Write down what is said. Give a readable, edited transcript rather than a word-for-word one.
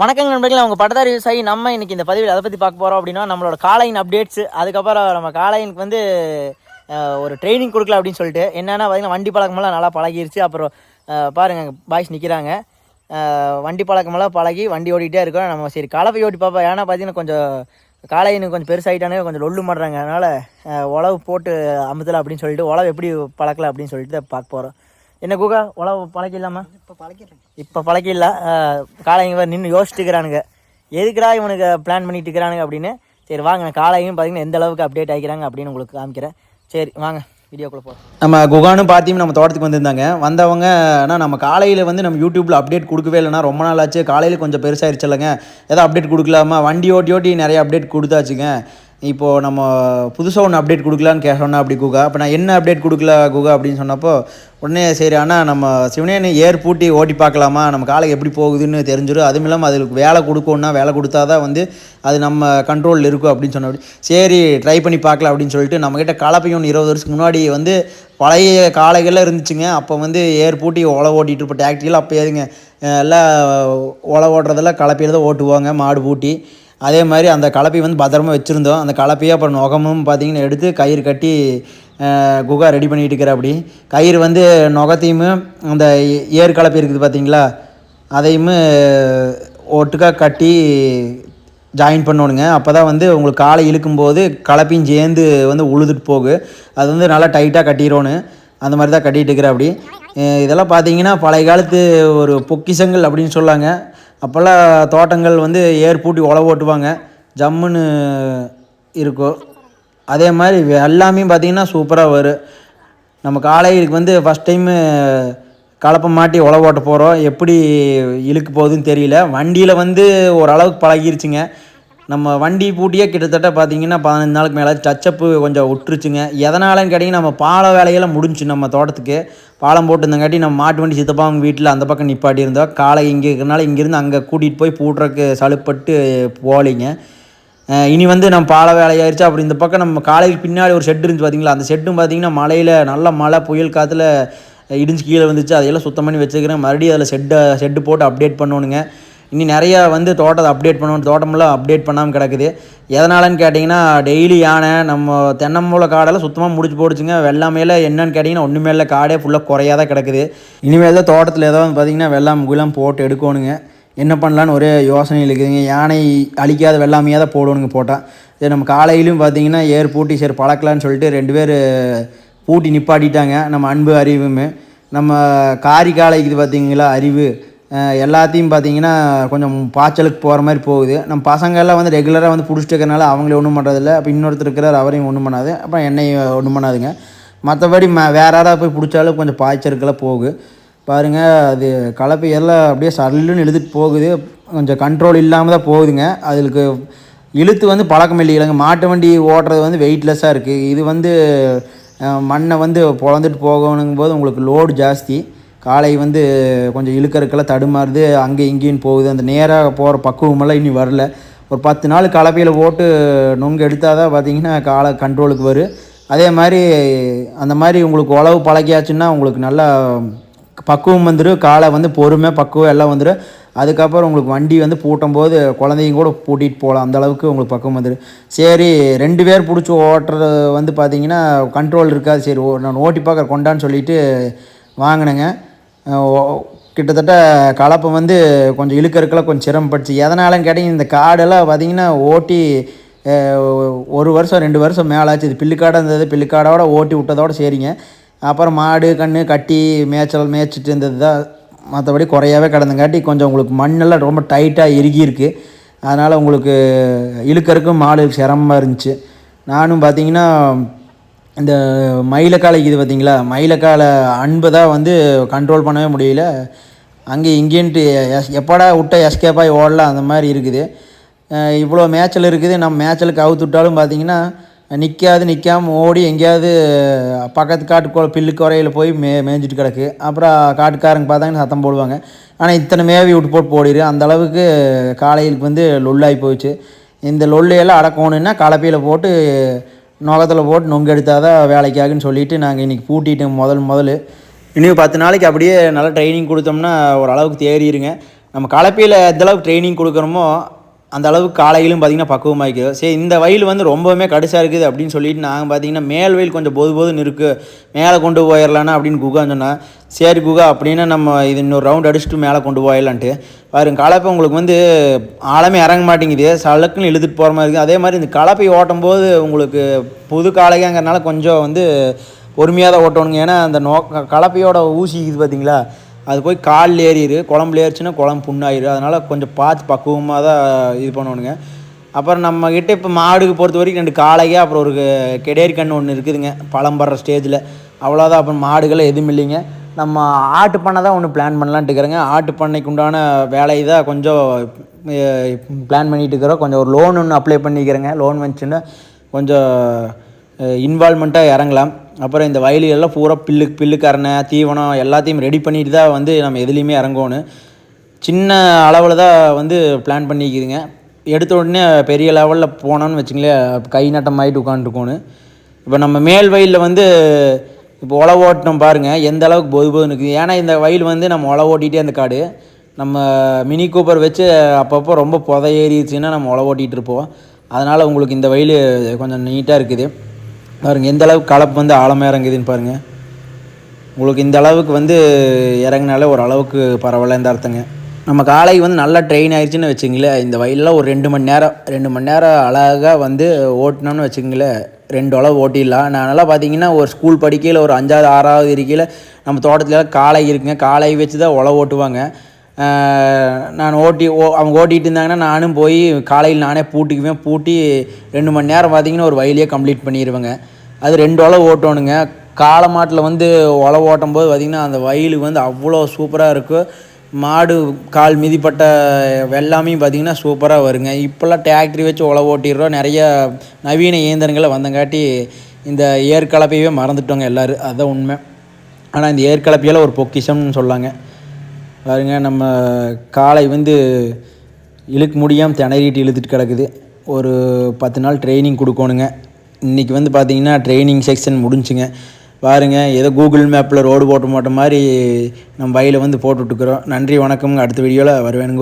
வணக்கங்க நண்பர்களே, அவங்க பட்டதாரி விவசாயி. நம்ம இன்னைக்கு இந்த பதிவில் அதை பற்றி பார்க்க போகிறோம் அப்படின்னா, நம்மளோட காளையின் அப்டேட்ஸ். அதுக்கப்புறம் நம்ம காளையினுக்கு வந்து ஒரு ட்ரைனிங் கொடுக்கல அப்படின்னு சொல்லிட்டு என்னென்னா பார்த்தீங்கன்னா, வண்டி பழக்கமெல்லாம் நல்லா பழகிருச்சு. அப்புறம் பாருங்கள் பாய்ஸ் நிற்கிறாங்க. வண்டி பழக்கமெல்லாம் பழகி வண்டி ஓடிக்கிட்டே இருக்கோம். நம்ம சரி கலப்பை ஓட்டி பார்ப்போம். ஏன்னா பார்த்தீங்கன்னா கொஞ்சம் காளையினுக்கு கொஞ்சம் பெருசாகிட்டானே கொஞ்சம் லொல்லு மாட்டுறாங்க. அதனால் உழவு போட்டு அமுத்தலாம் அப்படின்னு சொல்லிட்டு உழவு எப்படி பழக்கலாம் அப்படின்னு சொல்லிட்டு பார்க்க போகிறோம். என்ன கூகா உழவு பழக்கிடலாமா? இப்போ பழக்கிடல. காளைங்க நின்று யோசிச்சுக்கிறானுங்க, எதுக்குடா இவனுக்கு பிளான் பண்ணிட்டு இருக்கிறானுங்க அப்படின்னு. சரி வாங்க, காளையும் பார்த்தீங்கன்னா எந்த அளவுக்கு அப்டேட் ஆகிக்கிறாங்க அப்படின்னு உங்களுக்கு காமிக்கிறேன். சரி வாங்க வீடியோக்குள்ளே போகிறோம். நம்ம குகானு பார்த்தீங்கன்னா நம்ம தோட்டத்துக்கு வந்திருந்தாங்க. வந்தவங்க ஆனால் நம்ம காலையில் வந்து நம்ம யூடியூப்பில் அப்டேட் கொடுக்கவே இல்லைனா ரொம்ப நாள் ஆச்சு. காலையில் கொஞ்சம் பெருசாகிருச்சு இல்லைங்க, ஏதோ அப்டேட் கொடுக்கலாமா? வண்டி ஓட்டி ஓட்டி நிறைய அப்டேட் கொடுத்தாச்சுங்க. இப்போது நம்ம புதுசாக ஒன்று அப்டேட் கொடுக்கலான்னு சொன்னால் அப்படி குகா. அப்போ நான் என்ன அப்டேட் கொடுக்கல குகா அப்படின்னு சொன்னப்போ உடனே சரி ஆனால் நம்ம சிவனேன்னு ஏர் பூட்டி ஓட்டி பார்க்கலாமா, நம்ம காலை எப்படி போகுதுன்னு தெரிஞ்சிடும். அதுவும் இல்லாமல் அதுக்கு வேலை கொடுக்கணுன்னா வேலை கொடுத்தா தான் வந்து அது நம்ம கண்ட்ரோலில் இருக்கும் அப்படின்னு சொன்ன. சரி ட்ரை பண்ணி பார்க்கலாம் அப்படின்னு சொல்லிட்டு நம்மக்கிட்ட கலப்பையும் 20 வருஷத்துக்கு முன்னாடி வந்து பழைய காளைகள்லாம் இருந்துச்சுங்க. அப்போ வந்து ஏர் பூட்டி உழ ஓட்டிகிட்டு இருப்போம். டிராக்டரியில் அப்போ ஏதுங்க எல்லாம் உழ ஓட்டுறதெல்லாம் கலப்பையில் தான் ஓட்டுவாங்க மாடு பூட்டி. அதே மாதிரி அந்த கலப்பை வந்து பத்திரமா வச்சுருந்தோம். அந்த கலப்பையை அப்புறம் நுகமும் பார்த்திங்கன்னா எடுத்து கயிறு கட்டி குகா ரெடி பண்ணிகிட்டு இருக்கிற. அப்படி கயிறு வந்து நுகத்தையும் அந்த ஏர் கலப்பை இருக்குது பார்த்திங்களா, அதையும் ஒட்டுக்காக கட்டி ஜாயின் பண்ணணுங்க. அப்போ தான் வந்து உங்களுக்கு காலை இழுக்கும்போது கலப்பையும் சேர்ந்து வந்து உழுதுட்டு போகு. அது வந்து நல்லா டைட்டாக கட்டிடணும். அந்த மாதிரி தான் கட்டிகிட்டு இருக்கிற. அப்படி இதெல்லாம் பார்த்திங்கன்னா பழைய காலத்து ஒரு பொக்கிஷங்கள் அப்படின்னு சொல்லாங்க. அப்போல்லாம் தோட்டங்கள் வந்து ஏர் பூட்டி உழவு ஓட்டுவாங்க, ஜம்முன்னு இருக்கும். அதே மாதிரி எல்லாமே பார்த்திங்கன்னா சூப்பராக வரும். நம்ம காலைக்கு வந்து ஃபஸ்ட் டைமு கலப்பை மாட்டி உழவு ஓட்ட போகிறோம். எப்படி இழுக்கு போகுதுன்னு தெரியல. வண்டியில் வந்து ஓரளவுக்கு பழகிருச்சுங்க. நம்ம வண்டி பூட்டியே கிட்டத்தட்ட பார்த்திங்கன்னா 15 நாளுக்கு மேலே டச்சப்பு கொஞ்சம் விட்டுருச்சுங்க. எதனாலன்னு கேட்டிங்கன்னா நம்ம பால வேலையெல்லாம் முடிஞ்சு நம்ம தோட்டத்துக்கு பாலம் போட்டுருந்தங்காட்டி நம்ம மாட்டு வண்டி சித்தப்பா அவங்க வீட்டில் அந்த பக்கம் நிப்பாட்டி இருந்தோம். காலை இங்கே இருக்கிறனால இங்கேருந்து அங்கே கூட்டிகிட்டு போய் பூட்டுறக்கு சலுப்பட்டு போகலிங்க. இனி வந்து நம்ம பால வேலையாயிருச்சு. அப்படி இந்த பக்கம் நம்ம காலைக்கு பின்னாடி ஒரு ஷெட்டு இருந்துச்சு பார்த்திங்களா, அந்த ஷெட்டும் பார்த்திங்கன்னா மழையில் நல்ல மழை புயல் காற்றுல இடிஞ்சு கீழே வந்துச்சு. அதையெல்லாம் சுத்தம் பண்ணி வச்சுக்கிறேன். மறுபடியும் அதில் ஷெட்டு போட்டு அப்டேட் பண்ணணுங்க. இன்னும் நிறையா வந்து தோட்டத்தை அப்டேட் பண்ணணும். தோட்டமெல்லாம் அப்டேட் பண்ணாமல் கிடக்குது. எதனாலன்னு கேட்டிங்கன்னா டெய்லி யானை நம்ம தென்னம்பூல காடெல்லாம் சுத்தமாக முடிச்சு போடுச்சுங்க. வெள்ளாமையில் என்னன்னு கேட்டிங்கன்னா ஒன்றுமே இல்லை, காடே ஃபுல்லாக குறையாக தான் கிடக்குது. இனிமேல் தான் தோட்டத்தில் ஏதாவது பார்த்திங்கன்னா வெள்ளாமை குலாம் போட்டு எடுக்கணுங்க. என்ன பண்ணலான்னு ஒரே யோசனையில் இருக்குதுங்க. யானை அழிக்காத வெள்ளாமையாக தான் போடணுங்க போட்டால். சரி நம்ம காலையிலும் பார்த்திங்கன்னா ஏர் பூட்டி சரி பழக்கலான்னு சொல்லிட்டு 2 பேர் பூட்டி நிப்பாட்டிட்டாங்க. நம்ம அன்பு அறிவுமே நம்ம காரி காலைக்கு இது பார்த்திங்களா அறிவு எல்லாத்தையும் பார்த்திங்கன்னா கொஞ்சம் பாய்ச்சலுக்கு போகிற மாதிரி போகுது. நம்ம பசங்கள்லாம் வந்து ரெகுலராக வந்து பிடிச்சிட்டு இருக்கிறனால அவங்களே ஒன்றும் பண்ணுறதில்ல. அப்போ இன்னொருத்தர் இருக்கிறார், அவரையும் ஒன்றும் பண்ணாது. அப்புறம் என்னையும் ஒன்றும் பண்ணாதுங்க. மற்றபடி வேறு யாராவது போய் பிடிச்சாலும் கொஞ்சம் பாய்ச்சலுக்கெல்லாம் போகுது. பாருங்கள் அது கலப்பை எல்லாம் அப்படியே சல்லுன்னு இழுத்துட்டு போகுது. கொஞ்சம் கண்ட்ரோல் இல்லாமல் தான் போகுதுங்க. அதுக்கு இழுத்து வந்து பழக்கம் இல்லைங்க. மாட்டு வண்டி ஓட்டுறது வந்து வெயிட்லெஸ்ஸாக இருக்குது. இது வந்து மண்ணை வந்து பொழந்துட்டு போகணுங்கும் போது உங்களுக்கு லோடு ஜாஸ்தி. காலை வந்து கொஞ்சம் இழுக்கிறதுக்கெல்லாம் தடுமாறுது, அங்கே இங்கேயும் போகுது. அந்த நேராக போகிற பக்குவமெல்லாம் இன்னும் வரல. ஒரு 10 நாள் கலப்பையில் போட்டு நொங்கு எடுத்தால் தான் பார்த்திங்கன்னா காலை கண்ட்ரோலுக்கு வரும். அதே மாதிரி அந்த மாதிரி உங்களுக்கு உழவு பழகியாச்சுன்னா உங்களுக்கு நல்லா பக்குவம் வந்துடும். காலை வந்து பொறுமை பக்குவம் எல்லாம் வந்துடும். அதுக்கப்புறம் உங்களுக்கு வண்டி வந்து பூட்டும் போது குழந்தைங்க கூட பூட்டிகிட்டு போகலாம், அந்தளவுக்கு உங்களுக்கு பக்குவம் வந்துடும். சரி 2 பேர் பிடிச்சி ஓட்டுறது வந்து பார்த்திங்கன்னா கண்ட்ரோல் இருக்காது. சரி நான் ஓட்டி பார்க்குற கொண்டான்னு சொல்லிவிட்டு வாங்கினேங்க. கிட்டத்தட்ட கலப்பை வந்து கொஞ்சம் இழுக்கிறதுக்கெல்லாம் கொஞ்சம் சிரமப்பட்டுச்சு. எதனாலன்னு கேட்டிங்கன்னா இந்த காடெல்லாம் பார்த்திங்கன்னா ஓட்டி 1 வருஷம் 2 வருஷம் மேலே ஆச்சு. இது பில்லுக்காடாக இருந்தது, பில்லுக்காடோட ஓட்டி விட்டதோடு சரிங்க. அப்புறம் மாடு கன்று கட்டி மேய்ச்சிட்டு இருந்தது தான். மற்றபடி குறையாவே கிடந்தங்காட்டி கொஞ்சம் உங்களுக்கு மண்ணெல்லாம் ரொம்ப டைட்டாக இறுகியிருக்கு. அதனால் உங்களுக்கு இழுக்கிறதுக்கும் மாடு சிரமமாக இருந்துச்சு. நானும் பார்த்திங்கன்னா இந்த மயிலக்காலைக்கு இது பார்த்திங்களா, மயிலக்காலை அன்பை தான் வந்து கண்ட்ரோல் பண்ணவே முடியல. அங்கே இங்கேன்ட்டு எப்படா விட்ட எஸ்கேப்பாகி ஓடலாம் அந்த மாதிரி இருக்குது. இவ்வளோ மேய்ச்சல் இருக்குது. நம்ம மேய்ச்சலுக்கு அவுத்து விட்டாலும் பார்த்திங்கன்னா நிற்காமல் ஓடி எங்கேயாவது பக்கத்து காட்டு பில்லு குறையில் போய் மேய்ஞ்சிட்டு கிடக்கு. அப்புறம் காட்டுக்காரங்க பார்த்தாங்கன்னு சத்தம் போடுவாங்க. ஆனால் இத்தனை மேவி விட்டு போட்டு போடிடு. அந்தளவுக்கு காலையிலுக்கு வந்து லொல்லாகி போயிடுச்சு. இந்த லொல்லையெல்லாம் அடக்கணுன்னா கலப்பையில் போட்டு நுகத்தில் போட்டு நொங்கு எடுத்தால் தான் வேலைக்காகுன்னு சொல்லிவிட்டு நாங்கள் இன்றைக்கி பூட்டிட்டோம் முதல். இன்னும் 10 நாளைக்கு அப்படியே நல்லா ட்ரைனிங் கொடுத்தோம்னா ஓரளவுக்கு தேறிடுங்க. நம்ம கலப்பையில் எந்தளவுக்கு ட்ரைனிங் கொடுக்குறோமோ அந்த அளவுக்கு காளைகளும் பார்த்திங்கன்னா பக்குவமாகிக்குது. சரி, இந்த வயல் வந்து ரொம்பவுமே கடுசாக இருக்குது அப்படின்னு சொல்லிட்டு நாங்கள் பார்த்திங்கன்னா மேல் வயல் கொஞ்சம் போதுன்னு இருக்குது, மேலே கொண்டு போயிடலான்னா அப்படின்னு குகான்னு சொன்னால், சரி குகா அப்படின்னு நம்ம இது இன்னொரு ரவுண்ட் அடிச்சுட்டு மேலே கொண்டு போயிடலான்ட்டு பாருங்க. கலப்பை உங்களுக்கு வந்து ஆழமே இறங்க மாட்டேங்குது, சலக்குன்னு இழுத்துட்டு போகிற மாதிரி இருக்குது. அதே மாதிரி இந்த கலப்பை ஓட்டும் போது உங்களுக்கு புது காளைங்கிறனால கொஞ்சம் வந்து பொறுமையாக தான் ஓட்டணுங்க. ஏன்னா அந்த கலப்பையோட ஊசி இது பார்த்திங்களா, அது போய் காலில் ஏறிடு, குழம்புல ஏறிச்சுன்னா குழம்பு புண்ணாயிரு. அதனால் கொஞ்சம் பார்த்து பக்குவமாக தான் இது பண்ணணுங்க. அப்புறம் நம்மக்கிட்ட இப்போ மாடுக்கு பொறுத்த வரைக்கும் 2 காளைங்க, அப்புறம் ஒரு கெடேரி கன்று ஒன்று இருக்குதுங்க பழம் படுற ஸ்டேஜில், அவ்வளோதான். அப்புறம் மாடுகள் எதுவும் இல்லைங்க. நம்ம ஆட்டு பண்ணை தான் ஒன்று பிளான் பண்ணலான்ட்டு இருக்கிறேங்க. ஆட்டு பண்ணைக்கு உண்டான வேலை தான் கொஞ்சம் பிளான் பண்ணிகிட்டு இருக்கிறோம். கொஞ்சம் ஒரு லோன் ஒன்று அப்ளை பண்ணிக்கிறேங்க. லோன் வந்துச்சுன்னா கொஞ்சம் இன்வால்மெண்ட்டாக இறங்கலாம். அப்புறம் இந்த வயல்களெல்லாம் பூரா பில்லுக்கரணை தீவனம் எல்லாத்தையும் ரெடி பண்ணிட்டு தான் வந்து நம்ம எதுலேயுமே இறங்கணும். சின்ன அளவில் தான் வந்து பிளான் பண்ணிக்குதுங்க. எடுத்த உடனே பெரிய லெவலில் போனோன்னு வச்சுங்களேன், கை நட்டம் ஆகிட்டு உட்காந்துருக்கோன்னு. இப்போ நம்ம மேல் வயலில் வந்து இப்போ உழவு ஓட்டினோம் பாருங்கள், எந்த அளவுக்கு போதுன்னு இருக்குது. ஏன்னா இந்த வயல் வந்து நம்ம உழவு ஓட்டிகிட்டே அந்த காடு நம்ம மினி கூப்பர் வச்சு அப்பப்போ ரொம்ப ஏறிடுச்சுன்னா நம்ம உழவு ஓட்டிகிட்டு இருப்போம். அதனால் உங்களுக்கு இந்த வயல் கொஞ்சம் நீட்டாக இருக்குது பாருங்கள். எந்த அளவுக்கு கலப்பு வந்து ஆழமாக இறங்குதுன்னு பாருங்கள். உங்களுக்கு இந்த அளவுக்கு வந்து இறங்கினாலே ஒரு அளவுக்கு பரவாயில்ல இந்த அர்த்தங்க. நம்ம காலை வந்து நல்லா ட்ரெயின் ஆயிடுச்சுன்னு வச்சுங்களேன், இந்த வயலில் ஒரு 2 மணி நேரம் அழகாக வந்து ஓட்டினோன்னு வச்சுங்களேன், 2 உழவு ஓட்டிடலாம். நான் நல்லா பார்த்தீங்கன்னா ஒரு ஸ்கூல் படிக்கையில் ஒரு 5வது 6வது இருக்கையில் நம்ம தோட்டத்தில் காளை இருக்குங்க. காளை வச்சு தான் உழவு ஓட்டுவாங்க. நான் அவங்க ஓட்டிகிட்டு இருந்தாங்கன்னா நானும் போய் காலையில் நானே பூட்டிக்குவேன். பூட்டி 2 மணி நேரம் பார்த்திங்கன்னா ஒரு வயலையே கம்ப்ளீட் பண்ணிடுவேங்க. அது 2 உழவு ஓட்டணுங்க. காளை மாட்டில் வந்து உழவு ஓட்டும் போது பார்த்திங்கன்னா அந்த வயலுக்கு வந்து அவ்வளோ சூப்பராக இருக்கும். மாடு கால் மிதிப்பட்ட வெள்ளாமே பார்த்திங்கன்னா சூப்பராக வருங்க. இப்போல்லாம் டிராக்டரி வச்சு உழவு ஓட்டிடுறோம். நிறைய நவீன இயந்திரங்களை வந்தங்காட்டி இந்த ஏற்கலப்பையவே மறந்துட்டோங்க எல்லோரும், அதுதான் உண்மை. ஆனால் இந்த ஏற்கலப்பையால் ஒரு பொக்கிஷம்னு சொல்லாங்க பாருங்க. நம்ம காளை வந்து இழுக்க முடியாமல் திணறிட்டு இழுத்துட்டு கிடக்குது. ஒரு 10 நாள் ட்ரைனிங் கொடுக்கணுங்க. இன்றைக்கி வந்து பார்த்திங்கன்னா ட்ரைனிங் செக்ஷன் முடிஞ்சுங்க பாருங்கள். ஏதோ கூகுள் மேப்பில் ரோடு போட்ட மாதிரி நம்ம வயலில் வந்து போட்டுட்ருக்குறோம். நன்றி, வணக்கம்ங்க. அடுத்த வீடியோவில் வருவேனுங்க.